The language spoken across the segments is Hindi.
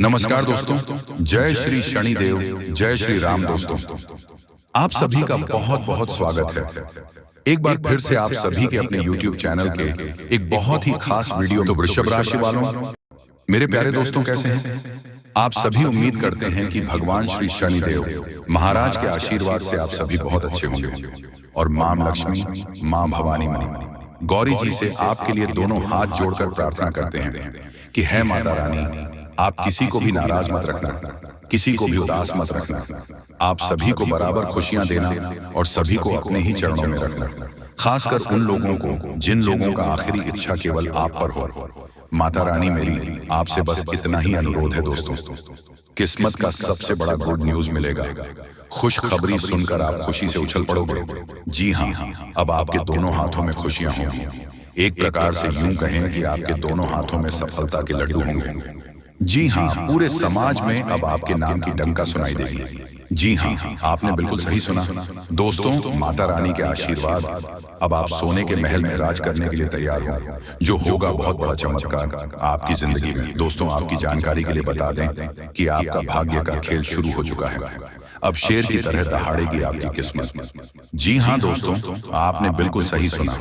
नमस्कार दोस्तों, जय श्री शनिदेव, जय श्री राम। दोस्तों, आप सभी का बहुत बहुत स्वागत है। एक बार फिर से आप सभी के अपने YouTube चैनल के एक बहुत ही खास वीडियो। तो वृषभ राशि वालों, मेरे प्यारे दोस्तों, कैसे हैं आप सभी? उम्मीद करते हैं कि भगवान श्री शनिदेव महाराज के आशीर्वाद से आप सभी बहुत अच्छे होंगे और मां लक्ष्मी, मां भवानी, मां गौरी जी से आपके लिए दोनों हाथ जोड़कर प्रार्थना करते हैं कि है माता रानी, आप किसी को भी नाराज मत रखना, किसी को भी उदास मत रखना। आप सभी को बराबर खुशियां देना और सभी को अपने ही चरणों में रखना, खासकर उन लोगों को जिन लोगों का आखिरी इच्छा केवल आप पर हो। माता रानी, मेरी आपसे बस इतना ही अनुरोध है दोस्तों, किस्मत का सबसे बड़ा गुड न्यूज मिलेगा। खुशखबरी सुनकर आप खुशी से उछल पड़ोगे। जी हाँ, अब आपके दोनों हाथों में खुशियां होंगी। एक प्रकार से यूं कहें कि आपके दोनों हाथों में सफलता के लड्डू होंगे। जी हाँ, पूरे समाज में अब आपके नाम की डंका सुनाई देगी। जी हाँ, आपने बिल्कुल सही सुना दोस्तों। माता रानी के आशीर्वाद, अब आप सोने के महल में राज करने के लिए तैयार हो, जो होगा बहुत बड़ा चमत्कार आपकी जिंदगी में। दोस्तों, आपकी जानकारी के लिए बता दें कि आपका भाग्य का खेल शुरू हो चुका है। अब शेर की तरह दहाड़ेगी आपकी किस्मत। जी हाँ दोस्तों, आपने बिल्कुल सही सुना।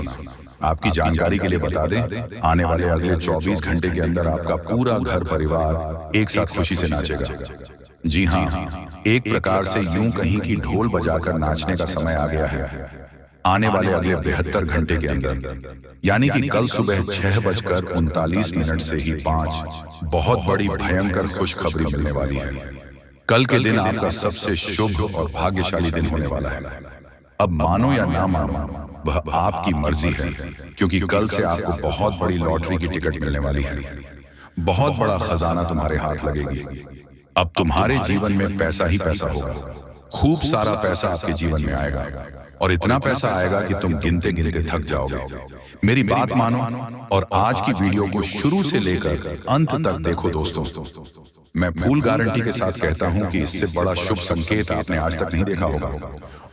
आपकी जानकारी के लिए बता दें, आने वाले अगले 24 घंटे के अंदर आपका पूरा घर परिवार एक साथ खुशी से नाचेगा। जी हाँ, एक प्रकार से यूं कहीं कि ढोल बजाकर नाचने का समय आ गया है। आने वाले अगले 72 घंटे के अंदर, यानी कि कल सुबह 6:39 से ही 5 बहुत बड़ी भयंकर खुशखबरी मिलने वाली है। कल के दिन आपका सबसे शुभ और भाग्यशाली दिन होने वाला है। अब मानो या ना मानो, वह आपकी मर्जी है, क्योंकि कल से आपको बहुत बड़ी लॉटरी की टिकट मिलने वाली है। बहुत बड़ा खजाना तुम्हारे हाथ लगेगी। अब तुम्हारे जीवन में पैसा ही पैसा होगा। खूब सारा पैसा आपके जीवन में आएगा और इतना पैसा आएगा कि तुम गिनते गिनते थक जाओगे। मेरी बात मानो और आज की वीडियो को शुरू से लेकर अंत तक देखो दोस्तों। मैं फुल गारंटी के साथ कहता हूं कि इससे बड़ा शुभ संकेत आपने आज तक नहीं देखा होगा,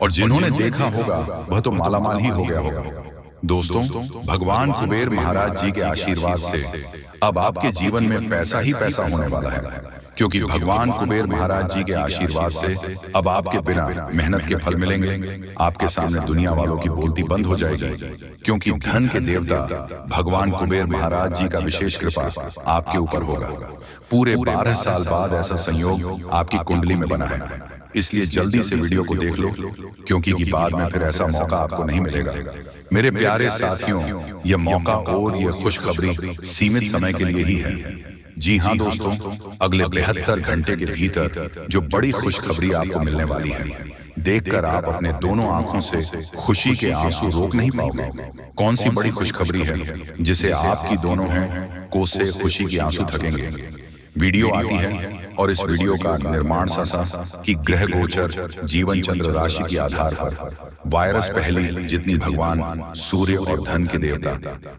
और जिन्होंने देखा होगा वह तो मालामाल ही हो गया होगा। दोस्तों, भगवान कुबेर महाराज जी के आशीर्वाद से अब आपके जीवन में पैसा ही पैसा होने वाला है, क्योंकि भगवान कुबेर महाराज जी के आशीर्वाद से अब आपके बिना मेहनत के फल मिलेंगे। आपके सामने दुनिया वालों की बोलती बंद हो जाएगी, क्योंकि धन के देवता भगवान कुबेर महाराज जी का विशेष कृपा आपके ऊपर होगा। पूरे 12 साल बाद ऐसा संयोग आपकी कुंडली में बना है। इसलिए जल्दी से वीडियो को देख लो, क्योंकि बाद में फिर ऐसा मौका आपको नहीं मिलेगा। मेरे प्यारे साथियों, यह मौका और यह खुशखबरी सीमित समय के लिए ही है। जी हाँ दोस्तों, अगले 72 घंटे के भीतर जो बड़ी खुशखबरी आपको मिलने वाली है, देखकर आप अपने दोनों आंखों से खुशी के आंसू रोक नहीं पाओगे। कौन सी बड़ी खुशखबरी है जिसे आपकी दोनों हैं कोसे खुशी के आंसू थकेंगे? वीडियो आती है और इस वीडियो का निर्माण सा कि ग्रह गोचर जीवन चंद्र राशि के आधार पर वायरस पहली जितनी भगवान सूर्य और धन के देवता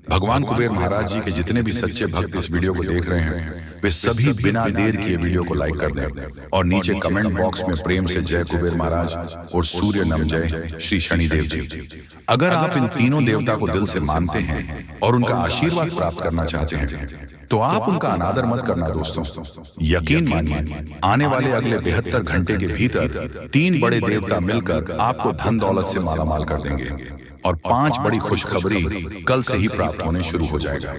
भगवान कुबेर महाराज जी के जितने भी सच्चे भक्त इस वीडियो को देख रहे हैं, वे सभी बिना देर किए वीडियो को लाइक कर दें और नीचे कमेंट बॉक्स में प्रेम से जय कुबेर महाराज और सूर्य नम जय श्री शनिदेव जी। अगर आप इन तीनों देवता को दिल से मानते हैं और उनका आशीर्वाद प्राप्त करना चाहते हैं, तो आप उनका अनादर मत करना दोस्तों। यकीन मानिए, आने वाले अगले 72 घंटे के भीतर 3 बड़े देवता मिलकर आपको धन दौलत से मालामाल कर देंगे और 5 बड़ी खुशखबरी कल से ही प्राप्त होने शुरू हो जाएगा।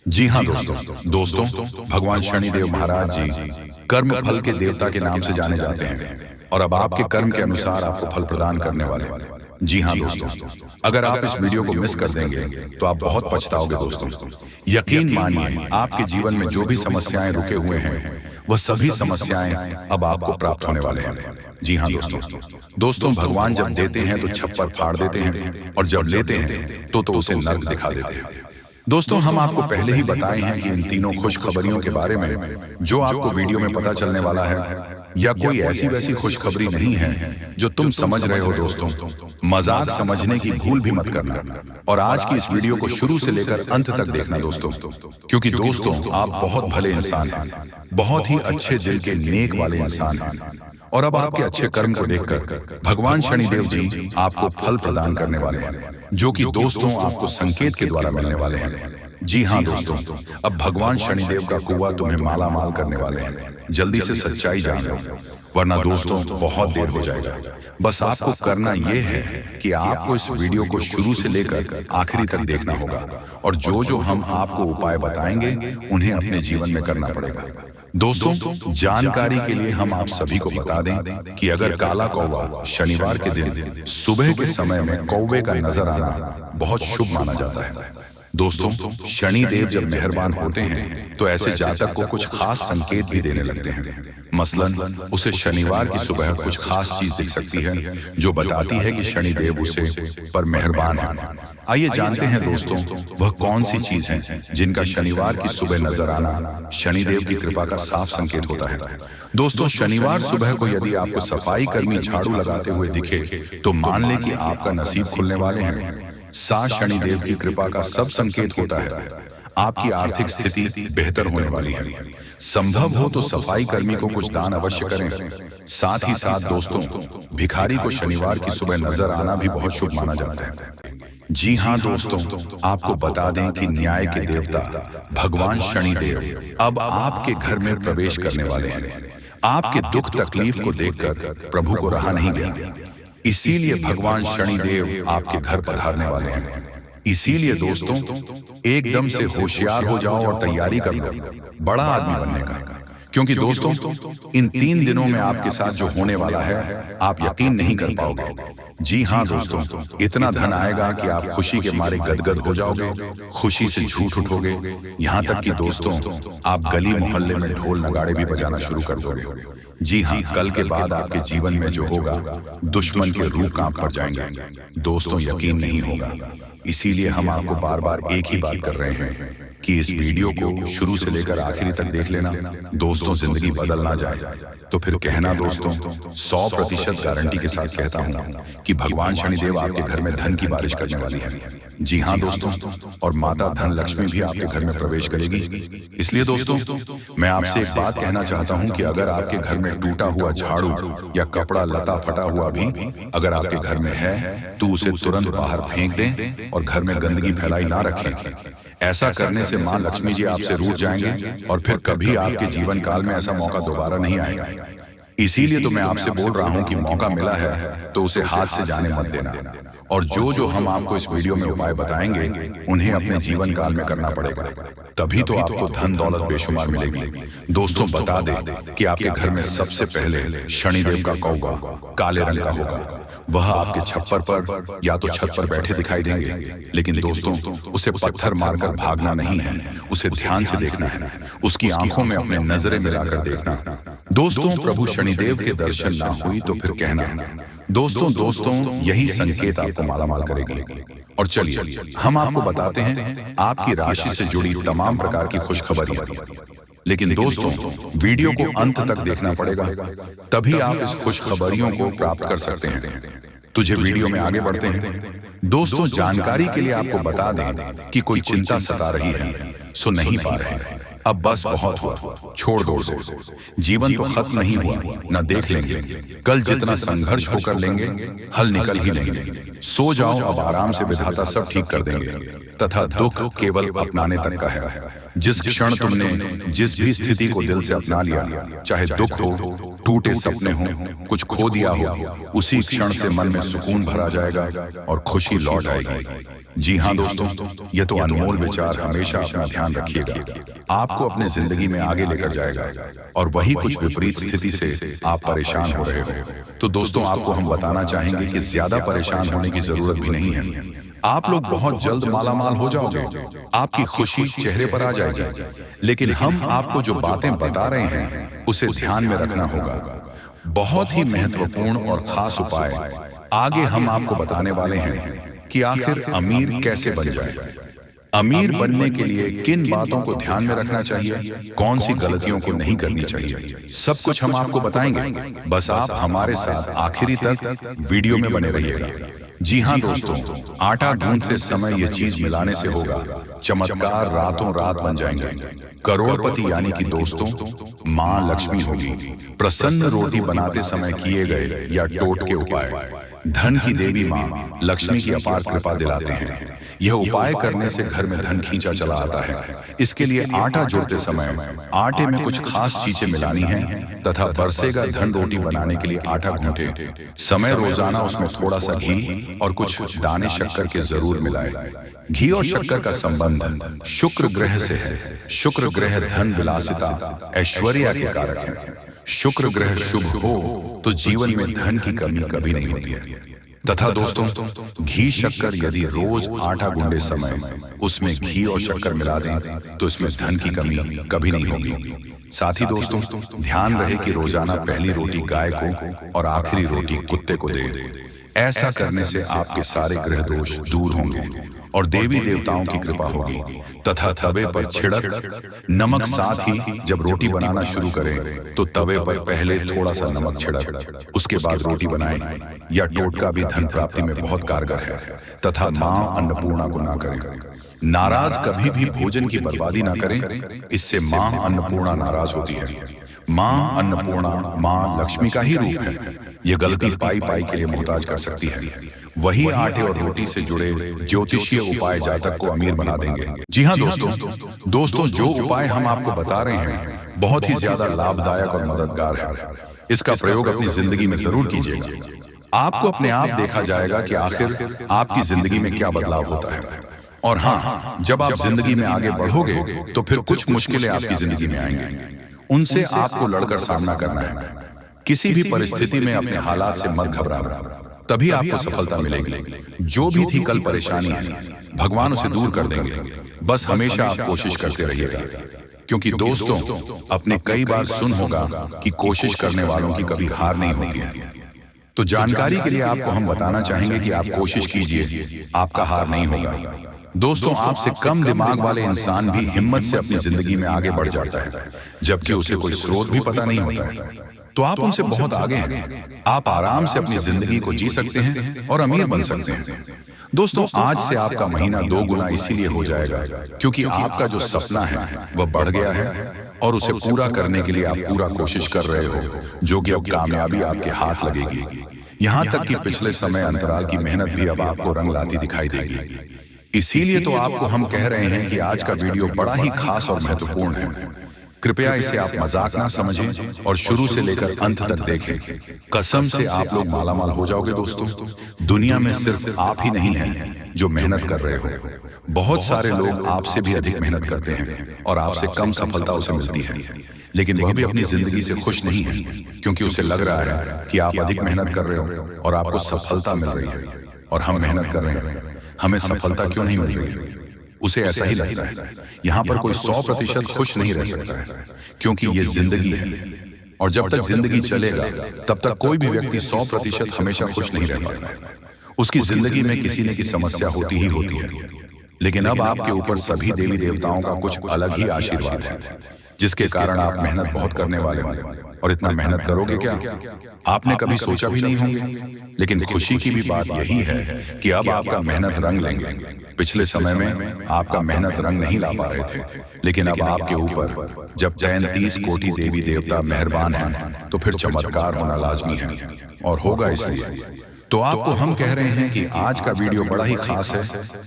जी हाँ दोस्तों, भगवान शनिदेव महाराज जी कर्म फल के देवता के नाम से जाने जाते हैं और अब आपके कर्म के अनुसार आपको फल प्रदान करने वाले। जी हाँ दोस्तों, अगर आप इस वीडियो को मिस कर देंगे तो आप बहुत पछताओगे दोस्तों। यकीन मानिए, आपके जीवन में जो भी समस्याएं रुके हुए हैं, वह सभी समस्याएं अब आपको प्राप्त होने वाले हैं। जी हाँ दोस्तों, भगवान जब देते हैं तो छप्पर फाड़ देते हैं और जब लेते हैं तो उसे नर्क दिखा देते हैं। दोस्तों, हम आपको पहले ही बताए हैं कि इन तीनों खुशखबरियों के बारे में जो आपको वीडियो में पता चलने वाला है, या कोई ऐसी वैसी खुशखबरी नहीं है जो तुम समझ रहे हो दोस्तों। मजाक समझने की भूल भी मत करना और आज की इस वीडियो को शुरू से लेकर अंत तक देखना दोस्तों, क्योंकि दोस्तों आप बहुत भले इंसान हैं, बहुत ही अच्छे दिल के नेक वाले इंसान हैं, और अब आपके अच्छे कर्म को देखकर भगवान शनिदेव जी आपको फल प्रदान करने वाले हैं, जो कि दोस्तों आपको संकेत के द्वारा मिलने वाले हैं। जी हाँ दोस्तों, अब भगवान शनिदेव का कुआं तुम्हें माला माल करने वाले हैं। जल्दी से सच्चाई जान लो, वरना दोस्तों बहुत देर हो जाएगा। बस आपको करना यह है कि आपको इस वीडियो को शुरू से लेकर आखिरी तक देखना होगा, और जो जो हम आपको उपाय बताएंगे उन्हें अपने जीवन में करना पड़ेगा। दोस्तों, जानकारी के लिए हम आप सभी को बता दें कि अगर काला कौवा शनिवार के दिन सुबह के समय में कौवे का नजर आना बहुत शुभ माना जाता है। दोस्तों, शनिदेव जब मेहरबान होते हैं तो ऐसे जातक को कुछ खास संकेत भी देने लगते हैं। मसलन उसे शनिवार की सुबह कुछ खास चीज दिख सकती है जो बताती है कि शनिदेव उसे पर मेहरबान है। आइए जानते हैं दोस्तों, वह कौन सी चीज है जिनका शनिवार की सुबह नजर आना शनिदेव की कृपा का साफ संकेत होता है। दोस्तों, शनिवार सुबह को यदि आपको सफाई कर्मी झाड़ू लगाते हुए दिखे तो मान ले कि आपका नसीब खुलने वाले हैं। साथ शनिदेव की कृपा का सब संकेत होता है आपकी आर्थिक स्थिति बेहतर होने वाली है। संभव हो तो सफाई कर्मी को कुछ दान अवश्य करें। साथ ही साथ दोस्तों, भिखारी को शनिवार की सुबह नजर आना भी बहुत शुभ माना जाता है। जी हाँ दोस्तों, आपको बता दें कि न्याय के देवता भगवान शनिदेव अब आपके घर में प्रवेश करने वाले हैं। आपके दुख तकलीफ को देखकर प्रभु को रहा नहीं गया, इसीलिए भगवान शनिदेव आपके घर पधारने वाले हैं। इसीलिए दोस्तों, एकदम से होशियार हो जाओ और तैयारी कर लो बड़ा आदमी बनने का, क्योंकि दोस्तों इन 3 दिनों में आपके साथ जो होने वाला है आप यकीन नहीं कर पाओगे। जी हाँ दोस्तों, इतना धन आएगा कि आप खुशी के मारे गदगद हो जाओगे, खुशी से झूठ उठोगे। यहाँ तक कि दोस्तों, आप गली मोहल्ले में ढोल नगाड़े भी बजाना शुरू कर दोगे। जी हाँ, कल के बाद आपके जीवन में जो होगा दुश्मन के रूह कांप पड़ जाएंगे। दोस्तों, यकीन नहीं होगा। इसीलिए हम आपको बार बार एक ही बात कर रहे हैं कि इस वीडियो को शुरू से लेकर आखिरी तक देख लेना। दोस्तों, जिंदगी बदल ना जाए तो फिर कहना। दोस्तों, 100% गारंटी के साथ कहता हूँ कि भगवान शनिदेव आपके घर में धन की बारिश करने वाली है। जी हाँ दोस्तों, और माता धन लक्ष्मी भी आपके घर में प्रवेश करेगी। इसलिए दोस्तों, मैं आपसे एक बात कहना चाहता हूँ कि अगर आपके घर में टूटा हुआ झाड़ू या कपड़ा लता फटा हुआ भी अगर आपके घर में है तो उसे तुरंत बाहर फेंक दें और घर में गंदगी फैलाई ना रखें। ऐसा करने से मां लक्ष्मी जी आपसे रूठ जाएंगे और फिर कभी आपके जीवन काल में ऐसा मौका दोबारा नहीं आएगा। इसीलिए तो मैं आपसे बोल रहा हूं कि मौका मिला है तो उसे हाथ से जाने मत देना, और जो जो हम आपको इस वीडियो में उपाय बताएंगे उन्हें अपने जीवन काल में करना पड़ेगा, तभी तो आपको धन दौलत बेशुमार मिलेगी। दोस्तों, बता दें कि आपके घर में सबसे पहले शनिदेव का कौवा काले रंग का होगा। वह आपके छप्पर पर या तो छत पर बैठे दिखाई देंगे, लेकिन दोस्तों उसे पत्थर मारकर भागना नहीं है, उसे ध्यान से देखना है, उसकी आंखों में अपने नजरें मिलाकर देखना। दोस्तों, प्रभु शनिदेव के दर्शन ना हुई तो फिर कहना। दोस्तों यही संकेत आपको मालामाल करेगी। और चलिए हम आपको बताते हैं आपकी राशि से जुड़ी तमाम प्रकार की खुशखबरियां। लेकिन दोस्तों, वीडियो को अंत तक देखना पड़ेगा, तभी आप इस खुशखबरियों को प्राप्त कर सकते हैं। तुझे वीडियो में आगे बढ़ते हैं। दोस्तों, जानकारी के लिए आपको बता दें कि कोई चिंता सता रही है, सो नहीं पा रहे हैं। अब बस बहुत हुआ, छोड़ दो उसे। जीवन तो खत्म नहीं हुआ, न देख लेंगे कल जितना संघर्ष होकर लेंगे हल निकल ही लेंगे। सो जाओ, अब आराम से विधाता सब ठीक कर देंगे, तथा दुख केवल अपनाने तक का है। जिस क्षण तुमने जिस भी स्थिति को दिल से अपना लिया, चाहे दुख हो, टूटे सपने हो, कुछ खो दिया हो, उसी क्षण से मन में सुकून भरा जाएगा और खुशी लौट आएगी। जी हाँ दोस्तों, यह तो अनमोल विचार हमेशा अपना ध्यान रखिएगा, आपको अपने जिंदगी में आगे लेकर जाएगा। और वही कुछ विपरीत स्थिति से आप परेशान हो रहे हो तो दोस्तों, आपको हम बताना चाहेंगे कि ज्यादा परेशान होने की जरूरत भी नहीं है। आप लोग बहुत जल्द मालामाल हो जाओगे, आपकी खुशी चेहरे पर आ जाएगी। लेकिन हम आपको जो बातें बता रहे हैं उसे ध्यान में रखना होगा। बहुत ही महत्वपूर्ण और खास उपाय आगे हम आपको बताने वाले हैं कि आखिर अमीर कैसे बन जाए। अमीर बनने के लिए किन बातों को ध्यान में रखना चाहिए, कौन सी गलतियों को नहीं करनी चाहिए, सब कुछ हम आपको बताएंगे। बस आप हमारे साथ आखिरी तक वीडियो में बने रहिएगा। जी हाँ दोस्तों, आटा गूंथते समय यह चीज मिलाने से होगा, चमत्कार रातों रात बन जाएंगे। करोड़पति यानी कि दोस्तों माँ लक्ष्मी होगी। प्रसन्न रोटी बनाते समय किए गए या टोटके उपाय धन की देवी माँ लक्ष्मी की अपार कृपा दिलाते हैं। यह उपाय करने से घर में धन खींचा चला आता है। इसके लिए आटा जोड़ते समय आटे में कुछ खास चीजें मिलानी हैं तथा बरसेगा धन रोटी बनाने के लिए आटा गूंथे समय रोजाना उसमें थोड़ा सा घी और कुछ दाने शक्कर के जरूर मिलाए। घी और शक्कर का संबंध शुक्र ग्रह से है। शुक्र ग्रह धन विलासिता ऐश्वर्य के कारक है। शुक्र ग्रह शुभ हो तो जीवन में धन की कमी कभी नहीं होती है। तथा दोस्तों, घी शक्कर यदि रोज आटा गूंदे समय उसमें घी और शक्कर मिला दें तो इसमें धन की कमी कभी नहीं होगी। साथ ही दोस्तों, ध्यान रहे कि रोजाना पहली रोटी गाय को और आखिरी रोटी कुत्ते को दे। ऐसा करने से आपके सारे ग्रह दोष दूर होंगे और देवी देवताओं की कृपा होगी। तथा तवे पर छिड़क नमक, साथ ही जब रोटी बनाना शुरू करें तो तवे पर पहले थोड़ा सा नमक छिड़क उसके बाद रोटी बनाएं। यह टोटका भी धन प्राप्ति में बहुत कारगर है। तथा मां अन्नपूर्णा को ना करें। नाराज कभी भी भोजन की बर्बादी ना करें, इससे मां अन्नपूर्णा नाराज होती है। मां अन्नपूर्णा मां लक्ष्मी का ही रूप है। ये गलती पाई पाई के लिए मोहताज कर सकती है। वही आटे और रोटी से जुड़े ज्योतिषीय उपाय जातक को अमीर बना देंगे। जी हाँ दोस्तों, जो उपाय हम आपको बता रहे हैं बहुत ही ज्यादा लाभदायक और मददगार है। इसका प्रयोग अपनी जिंदगी में जरूर कीजिएगा। आपको अपने आप देखा जाएगा कि आखिर आपकी जिंदगी में क्या बदलाव होता है। और हाँ, जब आप जिंदगी में आगे बढ़ोगे तो फिर कुछ मुश्किलें आपकी जिंदगी में आएंगी। उनसे आपको लड़कर सामना करना है। किसी भी परिस्थिति में अपने हालात से मत घबराना, तभी आपको सफलता मिलेगी। जो भी थी कल परेशानी है भगवान उसे दूर कर देंगे। बस हमेशा आप कोशिश करते रहिएगा, क्योंकि दोस्तों, अपने कई बार सुन होगा कि कोशिश करने वालों की कभी हार नहीं होती है। तो जानकारी के लिए आपको हम बताना चाहेंगे कि आप कोशिश कीजिए, आपका हार नहीं होगा। दोस्तों, आपसे कम दिमाग वाले इंसान भी हिम्मत से अपनी जिंदगी में आगे बढ़ जाता है, जबकि उसे कोई स्रोत भी पता नहीं होता है। तो आप उनसे बहुत आगे हैं। आप आराम से अपनी जिंदगी को जी सकते हैं और अमीर बन सकते हैं। दोस्तों, आज से आपका महीना 2 गुना इसीलिए हो जाएगा क्योंकि आपका जो सपना है वह बढ़ गया है और उसे पूरा करने के लिए आप पूरा कोशिश कर रहे हो, जो कि अब कामयाबी आपके हाथ लगेगी। यहाँ तक कि पिछले समय अंतराल की मेहनत भी अब आपको रंग लाती दिखाई देगी। इसीलिए तो आपको हम कह रहे हैं कि आज का वीडियो बड़ा ही खास और महत्वपूर्ण है। कृपया इसे आप मजाक ना समझें और शुरू से लेकर अंत तक देखें। कसम से आप लोग मालामाल हो जाओगे। दोस्तों, दुनिया में सिर्फ आप ही नहीं हैं जो मेहनत कर रहे हो। बहुत सारे लोग आपसे भी अधिक मेहनत करते हैं और आपसे कम सफलता उसे मिलती है, लेकिन वह भी अपनी जिंदगी से खुश नहीं है, क्योंकि उसे लग रहा है कि आप अधिक मेहनत कर रहे हो और आपको सफलता मिल रही है और हम मेहनत कर रहे हैं, हमें सफलता क्यों नहीं मिल रही। उसे ऐसा ही लगता है। यहाँ पर कोई 100% खुश नहीं रह सकता है, क्योंकि ये जिंदगी है और जब तक जिंदगी चलेगा तब तक कोई भी व्यक्ति 100% हमेशा खुश नहीं रह पाता है। उसकी जिंदगी में किसी न किसी समस्या होती ही होती है। लेकिन अब आपके ऊपर सभी देवी देवताओं का कुछ अलग ही आशीर्वाद है, जिसके कारण आप मेहनत बहुत करने वाले होंगे। और इतना मेहनत करोगे क्या आपने कभी सोचा भी नहीं होंगे। लेकिन खुशी की भी बात यही है कि अब आपका मेहनत रंग लेंगे। पिछले समय में आपका मेहनत रंग नहीं ला पा रहे थे, लेकिन अब आपके ऊपर जब 33 कोटि देवी देवता मेहरबान हैं तो फिर चमत्कार होना लाजमी है और होगा। इसलिए तो आपको हम कह रहे हैं कि आज का वीडियो बड़ा ही खास है।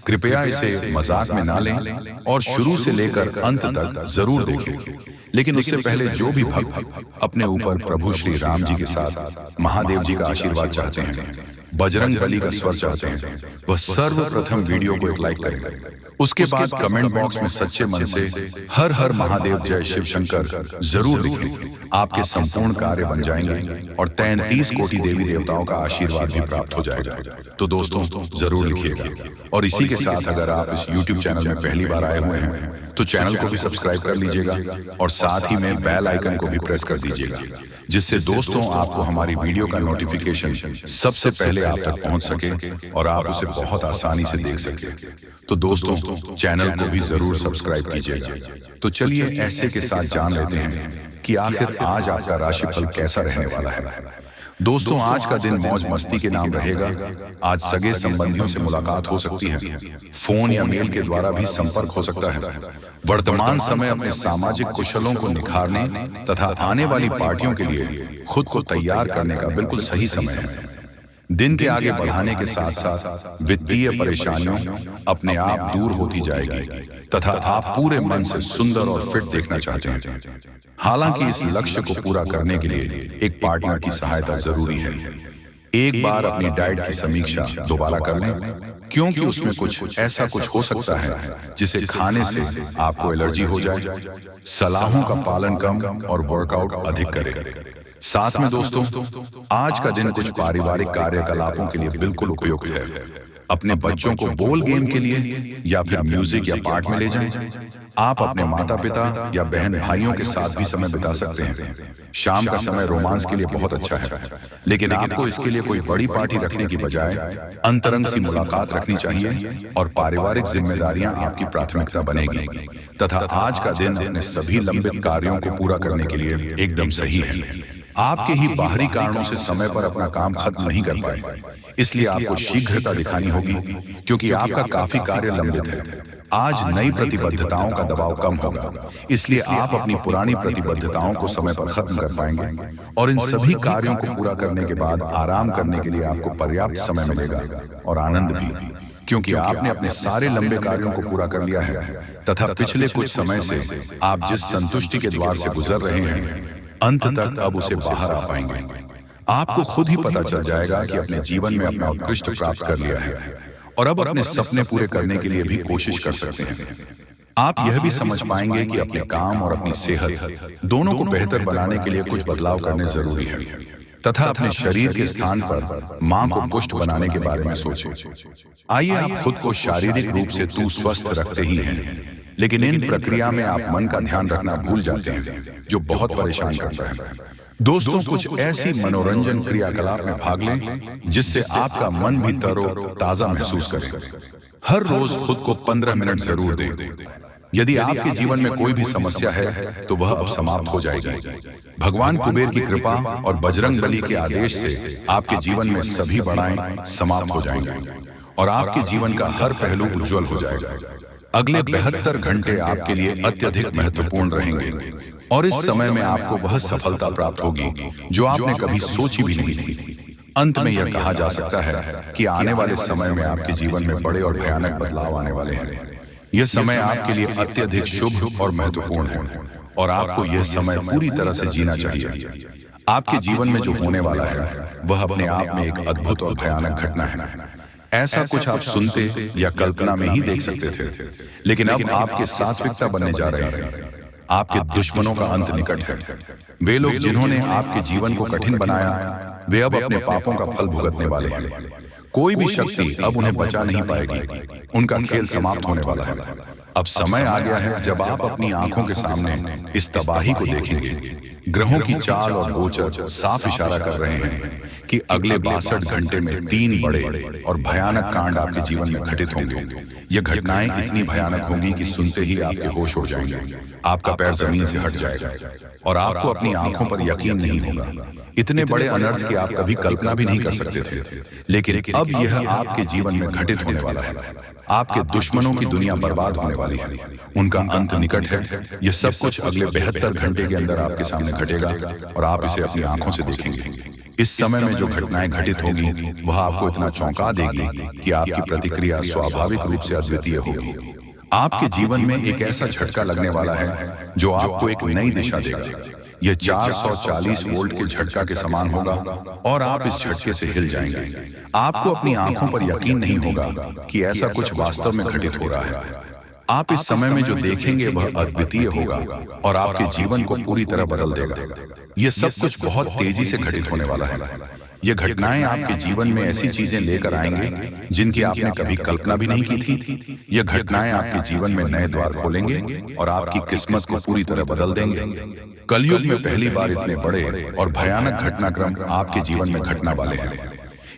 कृपया इसे मजाक में ना लें और शुरू से लेकर अंत तक जरूर देखें। लेकिन उससे पहले जो भी भक्त अपने ऊपर प्रभु श्री राम जी के साथ महादेव जी का आशीर्वाद चाहते हैं, बजरंग बली का स्वर चाहते हैं, वह सर्वप्रथम वीडियो को एक लाइक करें। उसके बाद कमेंट बॉक्स में सच्चे मन से हर हर महादेव जय शिव शंकर जरूर लिखें। आपके संपूर्ण कार्य बन जाएंगे और 33 कोटि देवी देवताओं का आशीर्वाद भी प्राप्त हो जाएगा। तो दोस्तों, जरूर लिखिएगा। और इसी के साथ अगर आप इस YouTube चैनल में पहली बार आए हुए हैं तो चैनल को भी सब्सक्राइब कर लीजिएगा और साथ ही में बेल आइकन को भी प्रेस कर दीजिएगा, जिससे दोस्तों आपको हमारी वीडियो का नोटिफिकेशन सबसे पहले आप तक पहुंच सके और आप उसे बहुत आसानी से देख सके। तो दोस्तों, चैनल को भी जरूर सब्सक्राइब कीजिएगा। तो चलिए ऐसे के साथ जान लेते हैं कि आखिर आज आपका राशिफल कैसा रहने वाला है। दोस्तों, आज का दिन मौज मस्ती के नाम रहेगा। आज सगे संबंधियों से मुलाकात हो सकती है, फोन या मेल के द्वारा भी संपर्क हो सकता है। वर्तमान समय अपने सामाजिक कुशलों को निखारने तथा आने वाली पार्टियों के लिए खुद को तैयार करने का बिल्कुल सही समय है। दिन के आगे बढ़ाने के साथ साथ वित्तीय परेशानियों अपने आप दूर होती जाएगी तथा आप पूरे मन से सुंदर और फिट देखना चाहते हैं। हालांकि इस लक्ष्य को पूरा करने के लिए एक पार्टनर की सहायता जरूरी है। एक बार अपनी डाइट की समीक्षा दोबारा कर लें, क्योंकि उसमें कुछ ऐसा कुछ हो सकता है जिसे खाने से आपको एलर्जी हो जाए। सलाहों का पालन कम और वर्कआउट अधिक करें। साथ में दोस्तों, आज का दिन कुछ पारिवारिक कार्यकलापों के लिए बिल्कुल उपयुक्त है। अपने बच्चों को बॉल गेम के लिए या फिर म्यूजिक या पार्क में ले जाएं। आप अपने माता पिता या बहन भाइयों के साथ भी समय बिता सकते हैं। शाम का समय रोमांस के लिए बहुत अच्छा है, लेकिन आपको इसके लिए कोई बड़ी पार्टी रखने की बजाय अंतरंग सी मुलाकात रखनी चाहिए और पारिवारिक जिम्मेदारियां आपकी प्राथमिकता बनेगी तथा आज का दिन अपने सभी लंबित कार्यों को पूरा करने के लिए एकदम सही है। आपके ही बाहरी कारणों से समय पर अपना काम खत्म नहीं कर पाए, इसलिए आपको शीघ्रता दिखानी होगी, क्योंकि आपका काफी कार्य लंबित है। आज नई प्रतिबद्धताओं का दबाव कम होगा, इसलिए आप अपनी पुरानी प्रतिबद्धताओं को समय पर खत्म कर पाएंगे और इन सभी कार्यों को पूरा करने के बाद आराम करने के लिए आपको पर्याप्त समय मिलेगा और आनंद भी, क्योंकि आपने अपने सारे लंबे कार्यों को पूरा कर लिया है तथा पिछले कुछ समय से आप जिस संतुष्टि के द्वार से गुजर रहे हैं, अंत तक अब उसे बाहर आ पाएंगे। आपको खुद ही पता चल जाएगा कि अपने जीवन में अपना उत्कृष्ट प्राप्त कर लिया है और अब अपने सपने पूरे करने के लिए भी कोशिश कर सकते हैं। आप यह भी समझ पाएंगे कि अपने काम और अपनी सेहत दोनों को बेहतर बनाने के लिए कुछ बदलाव करने जरूरी है तथा अपने शरीर के स्थान पर मां को पुष्ट बनाने के बारे में सोचें। आइए, आप खुद को शारीरिक रूप से तू स्वस्थ रखते ही हैं, लेकिन इन प्रक्रिया में आप मन का ध्यान रखना भूल जाते हैं, जो बहुत परेशान करता है। दोस्तों, कुछ ऐसी मनोरंजन क्रियाकलाप में भाग लें जिससे आपका मन भी तरो ताजा महसूस करे। हर रोज खुद को 15 मिनट जरूर दें। यदि आपके जीवन में कोई भी समस्या है तो वह अब समाप्त हो जाएगी। भगवान कुबेर की कृपा और बजरंग बली के आदेश से आपके जीवन में सभी बाधाएं समाप्त हो जाएंगी और आपके जीवन का हर पहलू उज्जवल हो जाएगा। अगले 72 घंटे आपके लिए अत्यधिक महत्वपूर्ण रहेंगे और इस समय में आपको वह सफलता प्राप्त होगी जो आपने कभी सोची भी नहीं थी। अंत में यह कहा जा सकता है कि आने वाले समय में आपके जीवन में बड़े और भयानक बदलाव आने वाले हैं। यह समय आपके लिए अत्यधिक शुभ और महत्वपूर्ण है और आपको यह समय पूरी तरह से जीना चाहिए। आपके जीवन में जो होने वाला है वह अपने आप में एक अद्भुत और भयानक घटना है। ऐसा कुछ आप सुनते या कल्पना में ही देख सकते थे, लेकिन अब आपके सात्विकता बनने जा रहे हैं। आपके दुश्मनों का अंत निकट है। वे लोग जिन्होंने आपके जीवन को कठिन बनाया, वे अब अपने पापों का फल भुगतने वाले हैं। कोई भी शक्ति अब उन्हें बचा नहीं पाएगी। उनका खेल समाप्त होने वाला है। अब समय आ गया है जब आप अपनी आंखों के सामने इस तबाही को देखेंगे। ग्रहों की चाल और गोचर साफ इशारा कर रहे हैं कि अगले 62 घंटे में 3 बड़े और भयानक कांड आपके जीवन में घटित होंगे। ये घटनाएं इतनी भयानक होंगी कि सुनते ही आपके होश उड़ जाएंगे, आपका पैर जमीन से हट जाएगा और आपको अपनी आंखों पर यकीन नहीं होगा। इतने बड़े अनर्थ की आप कभी कल्पना भी नहीं कर सकते थे, लेकिन अब यह आपके जीवन में घटित होने वाला है। आपके दुश्मनों की दुनिया बर्बाद होने वाली है, उनका अंत निकट है। यह सब कुछ अगले 72 घंटे के अंदर आपके सामने घटेगा और आप इसे अपनी आंखों से देखेंगे। इस समय में जो घटनाएं घटित होगी वह आपको इतना चौंका देगी कि आपकी प्रतिक्रिया स्वाभाविक रूप से अद्वितीय होगी। आपके जीवन में एक ऐसा झटका लगने वाला है जो आपको एक नई दिशा देगा। यह 440 वोल्ट के झटका के समान होगा और आप इस झटके से हिल जाएंगे। आपको अपनी आंखों पर यकीन नहीं होगा कि ऐसा कुछ वास्तव में घटित हो रहा है। आप इस समय में जो देखेंगे वह अद्वितीय होगा और आपके जीवन को पूरी तरह बदल देगा। यह सब कुछ बहुत तेजी से घटित होने वाला है। ये घटनाएं आपके जीवन में ऐसी चीजें लेकर आएंगे जिनकी आपने कभी कल्पना भी नहीं की थी। ये घटनाएं आपके जीवन में नए द्वार खोलेंगे और आपकी किस्मत को पूरी तरह बदल देंगे। कलयुग में पहली बार इतने बड़े और भयानक घटनाक्रम आपके जीवन में घटने वाले हैं।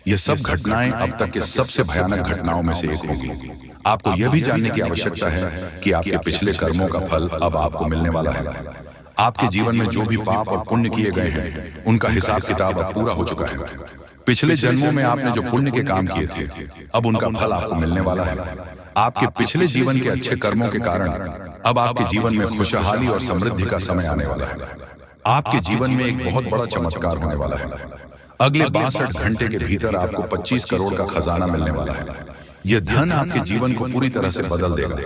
ये सब घटनाएं अब तक के सबसे भयानक घटनाओं में से एक होगी। आपको यह भी जानने की आवश्यकता है कि आपके पिछले कर्मों का फल अब आपको मिलने वाला है। आपके जीवन में जो भी पाप और पुण्य किए गए हैं उनका हिसाब किताब अब पूरा हो चुका है। पिछले जन्मों में आपने जो पुण्य के काम किए थे अब उनका फल आपको मिलने वाला है। आपके पिछले जीवन के अच्छे कर्मों के कारण अब आपके जीवन में खुशहाली और समृद्धि का समय आने वाला है। आपके जीवन में एक बहुत बड़ा चमत्कार होने वाला है। अगले 62 घंटे के भीतर आपको 25 करोड़ का खजाना मिलने वाला है। यह धन आपके जीवन को पूरी तरह से बदल देगा।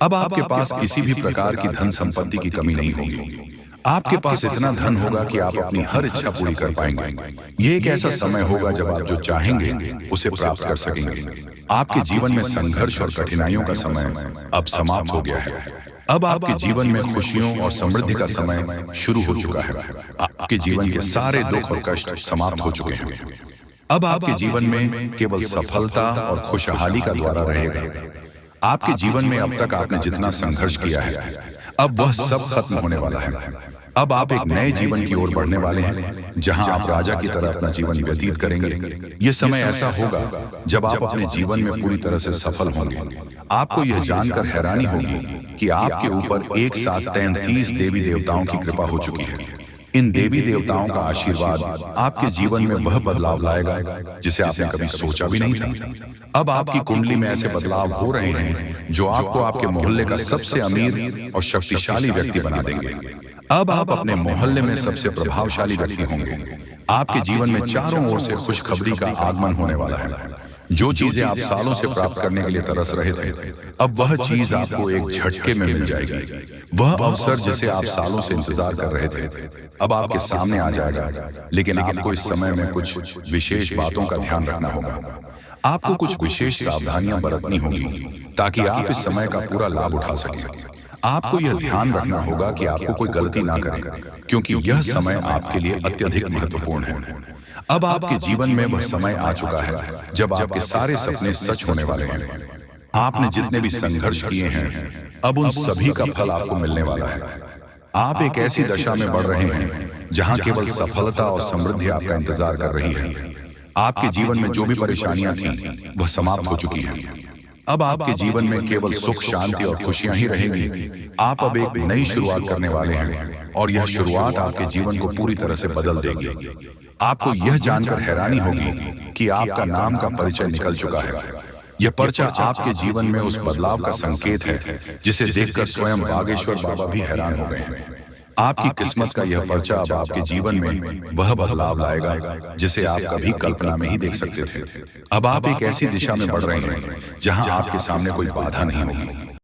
अब आपके पास किसी भी प्रकार की धन संपत्ति की कमी नहीं होगी। आपके पास इतना धन होगा कि आप अपनी हर इच्छा पूरी कर पाएंगे। ये एक ऐसा समय होगा जब आप जो चाहेंगे उसे प्राप्त कर सकेंगे। आपके जीवन में संघर्ष और कठिनाइयों का समय अब समाप्त हो गया है। अब आपके जीवन में खुशियों और समृद्धि का समय शुरू हो चुका है। आपके जीवन के सारे दुख और कष्ट समाप्त हो चुके हैं। अब आपके जीवन में केवल सफलता और खुशहाली का द्वारा रहेगा। आपके जीवन में अब तक आपने जितना संघर्ष किया है, अब वह सब खत्म होने वाला है। अब आप एक नए जीवन की ओर बढ़ने वाले हैं, जहां आप राजा की तरह अपना जीवन व्यतीत करेंगे। यह समय ऐसा होगा जब आप अपने जीवन में पूरी तरह से सफल होंगे। आपको यह जानकर हैरानी होगी कि आपके ऊपर एक साथ 33 देवी देवताओं की कृपा हो चुकी है। इन देवी देवताओं का आशीर्वाद आपके जीवन में वह बदलाव लाएगा जिसे आपने कभी सोचा भी नहीं था। अब आपकी कुंडली में ऐसे बदलाव हो रहे हैं जो आपको आपके मोहल्ले का सबसे अमीर और शक्तिशाली व्यक्ति बना देंगे। अब आप अपने मोहल्ले में सबसे प्रभावशाली व्यक्ति होंगे। आपके जीवन में चारों ओर से खुशखबरी का आगमन होने वाला है। जो चीजें आप सालों से प्राप्त करने के लिए तरस रहे थे, अब वह चीज आपको एक झटके में मिल जाएगी। वह अवसर जिसे आप सालों से इंतजार कर रहे थे, अब आपके सामने आ जाएगा। लेकिन आपको इस समय में कुछ विशेष बातों का ध्यान रखना होगा। आपको कुछ विशेष सावधानियां बरतनी होंगी ताकि आप इस समय का पूरा लाभ उठा सकें। आपको यह ध्यान रखना होगा कि आपको कोई गलती ना करें, क्योंकि यह समय आपके लिए अत्यधिक महत्वपूर्ण है। अब आपके जीवन में वह समय आ चुका है जब आपके सारे सपने सच होने वाले हैं। आपने जितने भी संघर्ष किए हैं, अब उन सभी का फल आपको मिलने वाला है। आप एक ऐसी दशा में बढ़ रहे हैं जहां केवल सफलता और समृद्धि आपका इंतजार कर रही है। आपके जीवन में जो भी परेशानियां थीं, वह समाप्त हो चुकी हैं। अब आपके जीवन में केवल सुख, शांति और खुशियां ही रहेंगी। आप अब एक नई शुरुआत करने वाले हैं और यह शुरुआत आपके जीवन को पूरी तरह से बदल देगी। आपको यह जानकर हैरानी होगी कि आपका नाम का परिचय निकल चुका है। यह पर्चा आपके जीवन में उस बदलाव का संकेत है जिसे देखकर स्वयं बागेश्वर बाबा भी हैरान हो गए हैं। आपकी किस्मत का यह पर्चा अब आपके जीवन में वह बदलाव लाएगा जिसे आप कभी कल्पना में ही देख सकते थे। अब आप एक ऐसी दिशा में बढ़ रहे हैं जहां आपके सामने कोई बाधा नहीं होगी।